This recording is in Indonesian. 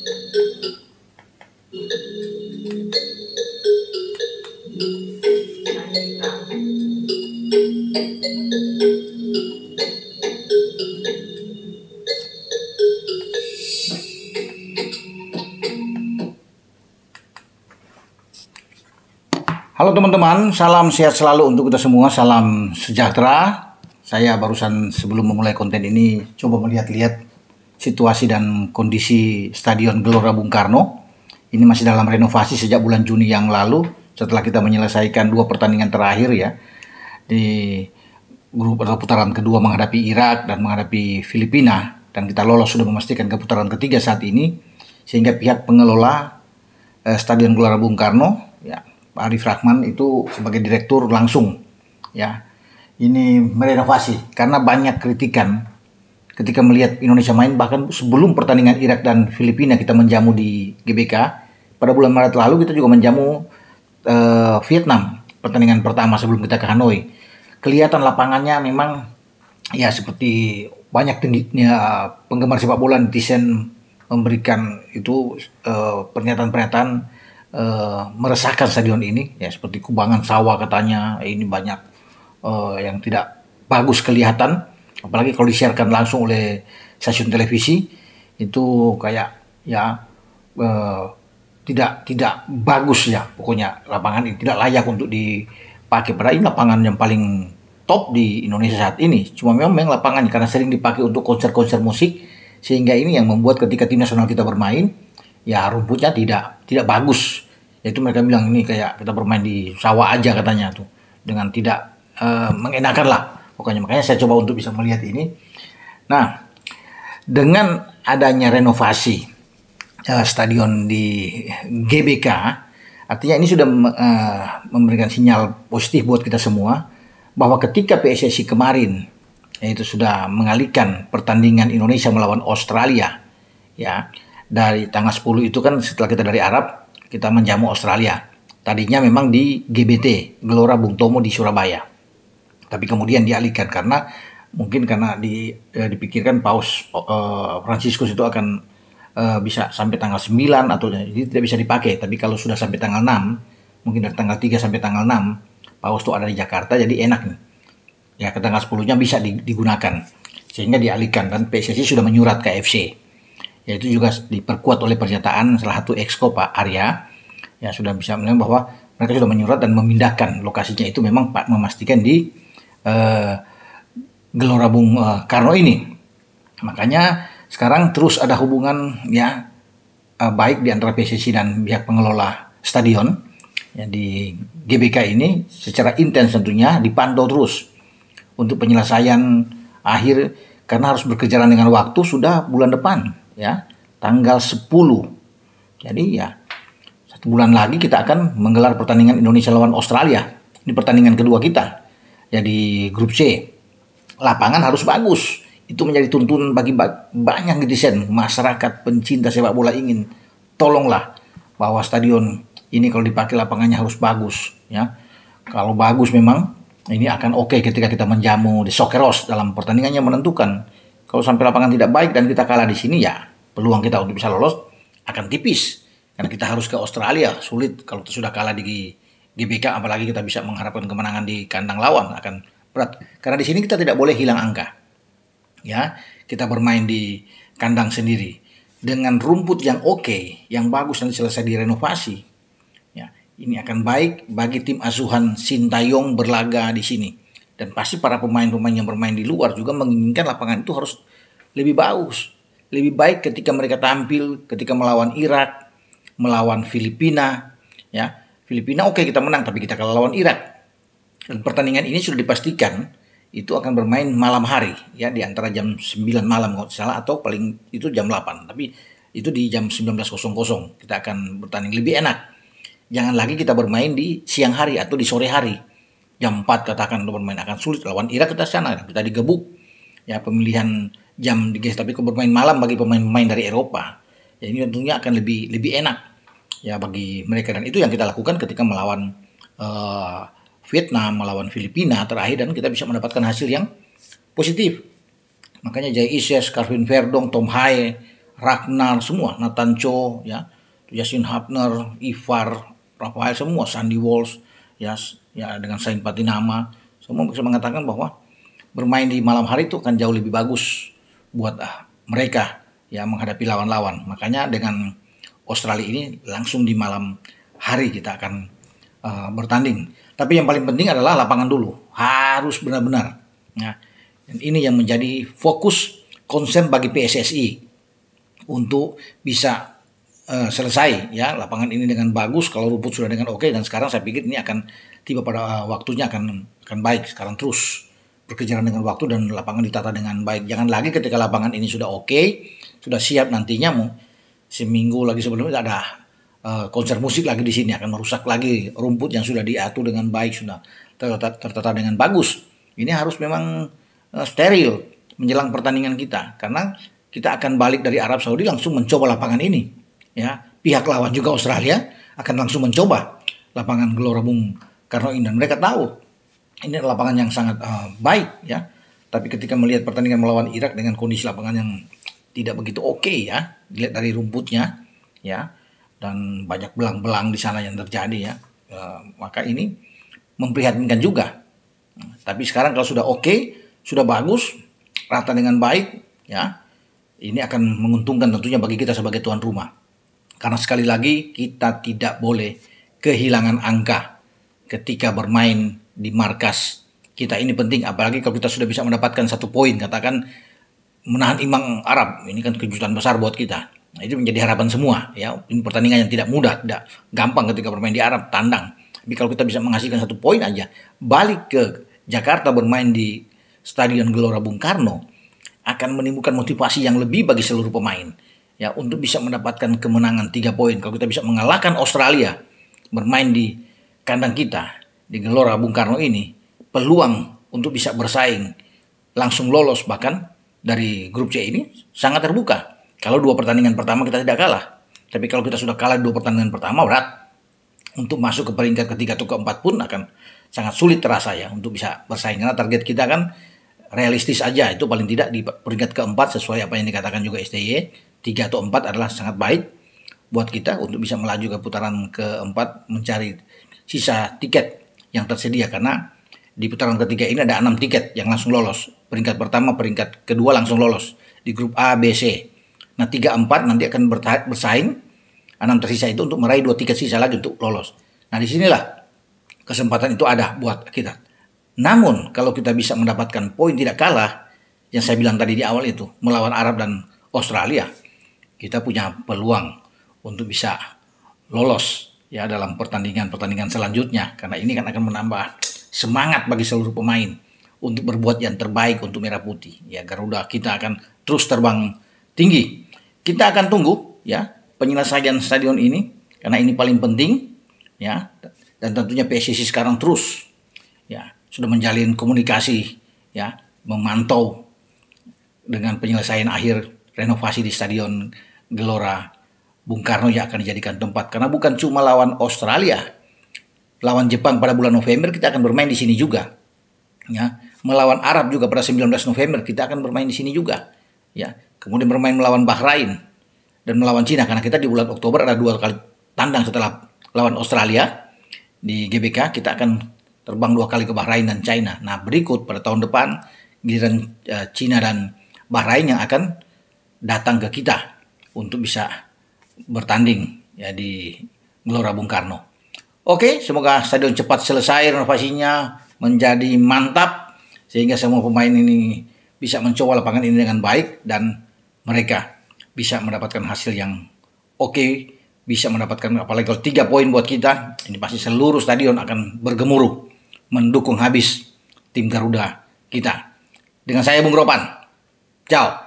Halo teman-teman, salam sehat selalu untuk kita semua, salam sejahtera. Saya barusan sebelum memulai konten ini coba melihat-lihat situasi dan kondisi Stadion Gelora Bung Karno. Ini masih dalam renovasi sejak bulan Juni yang lalu setelah kita menyelesaikan 2 pertandingan terakhir ya. Di grup atau putaran kedua menghadapi Irak dan menghadapi Filipina, dan kita lolos sudah memastikan ke putaran ketiga saat ini, sehingga pihak pengelola Stadion Gelora Bung Karno ya, Pak Arif Rahman itu sebagai direktur langsung ya ini merenovasi karena banyak kritikan ketika melihat Indonesia main. Bahkan sebelum pertandingan Irak dan Filipina kita menjamu di GBK pada bulan Maret lalu, kita juga menjamu Vietnam pertandingan pertama sebelum kita ke Hanoi. Kelihatan lapangannya memang ya seperti banyak penggemar sepak bola, netizen memberikan itu pernyataan-pernyataan meresahkan stadion ini ya, seperti kubangan sawah katanya, ini banyak yang tidak bagus kelihatan, apalagi kalau disiarkan langsung oleh stasiun televisi itu kayak ya tidak bagus ya, pokoknya lapangan ini tidak layak untuk dipakai. Padahal ini lapangan yang paling top di Indonesia saat ini, cuma memang lapangannya karena sering dipakai untuk konser-konser musik, sehingga ini yang membuat ketika tim nasional kita bermain ya rumputnya tidak bagus. Itu mereka bilang ini kayak kita bermain di sawah aja katanya tuh, dengan tidak mengenakan lah pokoknya. Makanya saya coba untuk bisa melihat ini. Nah, dengan adanya renovasi stadion di GBK, artinya ini sudah memberikan sinyal positif buat kita semua bahwa ketika PSSI kemarin yaitu sudah mengalihkan pertandingan Indonesia melawan Australia ya, dari tanggal 10 itu kan setelah kita dari Arab, kita menjamu Australia. Tadinya memang di GBT, Gelora Bung Tomo di Surabaya. Tapi kemudian dialihkan karena mungkin karena dipikirkan Paus Fransiskus itu akan bisa sampai tanggal 9 atau jadi tidak bisa dipakai. Tapi kalau sudah sampai tanggal 6, mungkin dari tanggal 3 sampai tanggal 6, Paus itu ada di Jakarta, jadi enak nih. Ya, ke tanggal 10-nya bisa digunakan. Sehingga dialihkan, dan PSSI sudah menyurat ke AFC. Yaitu juga diperkuat oleh pernyataan salah satu exco Pak Arya yang sudah bisa melihat bahwa mereka sudah menyurat dan memindahkan lokasinya itu memang Pak memastikan di Gelora Bung Karno ini. Makanya sekarang terus ada hubungan ya baik di antara PSSI dan pihak pengelola stadion ya, di GBK ini secara intens tentunya dipantau terus untuk penyelesaian akhir, karena harus berkejaran dengan waktu, sudah bulan depan ya, tanggal 10. Jadi ya 1 bulan lagi kita akan menggelar pertandingan Indonesia lawan Australia. Ini pertandingan kedua kita ya di grup C. Lapangan harus bagus. Itu menjadi tuntunan bagi banyak netizen, masyarakat pencinta sepak bola ingin tolonglah bahwa stadion ini kalau dipakai lapangannya harus bagus ya. Kalau bagus memang ini akan oke ketika kita menjamu di Sokeros dalam pertandingannya menentukan. Kalau sampai lapangan tidak baik dan kita kalah di sini ya peluang kita untuk bisa lolos akan tipis. Karena kita harus ke Australia, sulit kalau sudah kalah di GBK, apalagi kita bisa mengharapkan kemenangan di kandang lawan akan berat. Karena di sini kita tidak boleh hilang angka. Ya, kita bermain di kandang sendiri dengan rumput yang oke, yang bagus, nanti selesai direnovasi. Ya, ini akan baik bagi tim asuhan Sintayong berlaga di sini. Dan pasti para pemain-pemain yang bermain di luar juga menginginkan lapangan itu harus lebih bagus, lebih baik ketika mereka tampil ketika melawan Irak, melawan Filipina. Ya, Filipina oke kita menang, tapi kita kalah lawan Irak. Dan pertandingan ini sudah dipastikan itu akan bermain malam hari, ya di antara jam 9 malam kalau salah, atau paling itu jam 8. Tapi itu di jam 19.00 kita akan bertanding, lebih enak. Jangan lagi kita bermain di siang hari atau di sore hari. Jam 4 katakan untuk bermain akan sulit. Lawan Irak kita sana, kita digebuk. Ya, pemilihan jam digeser, tapi kalau bermain malam bagi pemain-pemain dari Eropa, ya ini tentunya akan lebih enak ya bagi mereka. Dan itu yang kita lakukan ketika melawan Vietnam, melawan Filipina terakhir, dan kita bisa mendapatkan hasil yang positif. Makanya Jay Isyes, Calvin Verdong, Tom Haye, Ragnar semua, Nathan Cho, ya, Justin Hubner, Ivar, Rafael semua, Sandy Walsh, ya, ya dengan Sain Patinama, semua bisa mengatakan bahwa bermain di malam hari itu akan jauh lebih bagus buat mereka ya menghadapi lawan-lawan. Makanya dengan Australia ini langsung di malam hari kita akan bertanding. Tapi yang paling penting adalah lapangan dulu, harus benar-benar. Ya. Dan ini yang menjadi fokus concern bagi PSSI untuk bisa selesai ya lapangan ini dengan bagus. Kalau rumput sudah dengan oke, dan sekarang saya pikir ini akan tiba pada waktunya akan baik. Sekarang terus berkejaran dengan waktu dan lapangan ditata dengan baik. Jangan lagi ketika lapangan ini sudah oke, sudah siap, nantinya mau seminggu lagi sebelumnya ada konser musik lagi di sini, akan merusak lagi rumput yang sudah diatur dengan baik, sudah tertata dengan bagus. Ini harus memang steril menjelang pertandingan kita, karena kita akan balik dari Arab Saudi langsung mencoba lapangan ini. Ya, pihak lawan juga Australia akan langsung mencoba lapangan Gelora Bung Karno ini, dan mereka tahu ini adalah lapangan yang sangat baik ya. Tapi ketika melihat pertandingan melawan Irak dengan kondisi lapangan yang tidak begitu oke ya, dilihat dari rumputnya ya, dan banyak belang-belang di sana yang terjadi ya, maka ini memprihatinkan juga. Tapi sekarang kalau sudah oke, sudah bagus, rata dengan baik ya, ini akan menguntungkan tentunya bagi kita sebagai tuan rumah. Karena sekali lagi kita tidak boleh kehilangan angka ketika bermain di markas kita. Ini penting, apalagi kalau kita sudah bisa mendapatkan 1 poin, katakan menahan imbang Arab, ini kan kejutan besar buat kita. Nah, itu menjadi harapan semua ya. Ini pertandingan yang tidak mudah, tidak gampang ketika bermain di Arab, tandang. Tapi kalau kita bisa menghasilkan 1 poin aja, balik ke Jakarta bermain di Stadion Gelora Bung Karno, akan menimbulkan motivasi yang lebih bagi seluruh pemain ya untuk bisa mendapatkan kemenangan 3 poin. Kalau kita bisa mengalahkan Australia bermain di kandang kita di Gelora Bung Karno ini, peluang untuk bisa bersaing langsung lolos bahkan dari grup C ini sangat terbuka. Kalau 2 pertandingan pertama kita tidak kalah, tapi kalau kita sudah kalah 2 pertandingan pertama, berat untuk masuk ke peringkat ketiga atau keempat pun akan sangat sulit terasa ya untuk bisa bersaing, karena target kita kan realistis aja, itu paling tidak di peringkat keempat sesuai apa yang dikatakan juga STY. 3 atau 4 adalah sangat baik buat kita untuk bisa melaju ke putaran keempat, mencari sisa tiket yang tersedia, karena di putaran ketiga ini ada 6 tiket yang langsung lolos. Peringkat pertama, peringkat kedua langsung lolos di grup A, B, C. Nah 3, 4 nanti akan bersaing, 6 tersisa itu untuk meraih 2 tiket sisa lagi untuk lolos. Nah disinilah kesempatan itu ada buat kita. Namun kalau kita bisa mendapatkan poin tidak kalah, yang saya bilang tadi di awal itu, melawan Arab dan Australia, kita punya peluang untuk bisa lolos ya dalam pertandingan selanjutnya, karena ini kan akan menambah semangat bagi seluruh pemain untuk berbuat yang terbaik untuk Merah Putih. Ya, Garuda kita akan terus terbang tinggi. Kita akan tunggu ya penyelesaian stadion ini, karena ini paling penting ya, dan tentunya PSSI sekarang terus ya sudah menjalin komunikasi ya, memantau dengan penyelesaian akhir renovasi di Stadion Gelora Bung Karno yang akan dijadikan tempat. Karena bukan cuma lawan Australia, lawan Jepang pada bulan November kita akan bermain di sini juga. Ya, melawan Arab juga pada 19 November kita akan bermain di sini juga. Ya, kemudian bermain melawan Bahrain dan melawan Cina, karena kita di bulan Oktober ada 2 kali tandang setelah lawan Australia di GBK, kita akan terbang 2 kali ke Bahrain dan China. Nah, berikut pada tahun depan giliran Cina dan Bahrain yang akan datang ke kita untuk bisa bertanding ya di Gelora Bung Karno. Oke, semoga stadion cepat selesai renovasinya menjadi mantap sehingga semua pemain ini bisa mencoba lapangan ini dengan baik dan mereka bisa mendapatkan hasil yang oke, bisa mendapatkan, apalagi kalau 3 poin buat kita, ini pasti seluruh stadion akan bergemuruh mendukung habis tim Garuda kita. Dengan saya Bung Ropan. Ciao.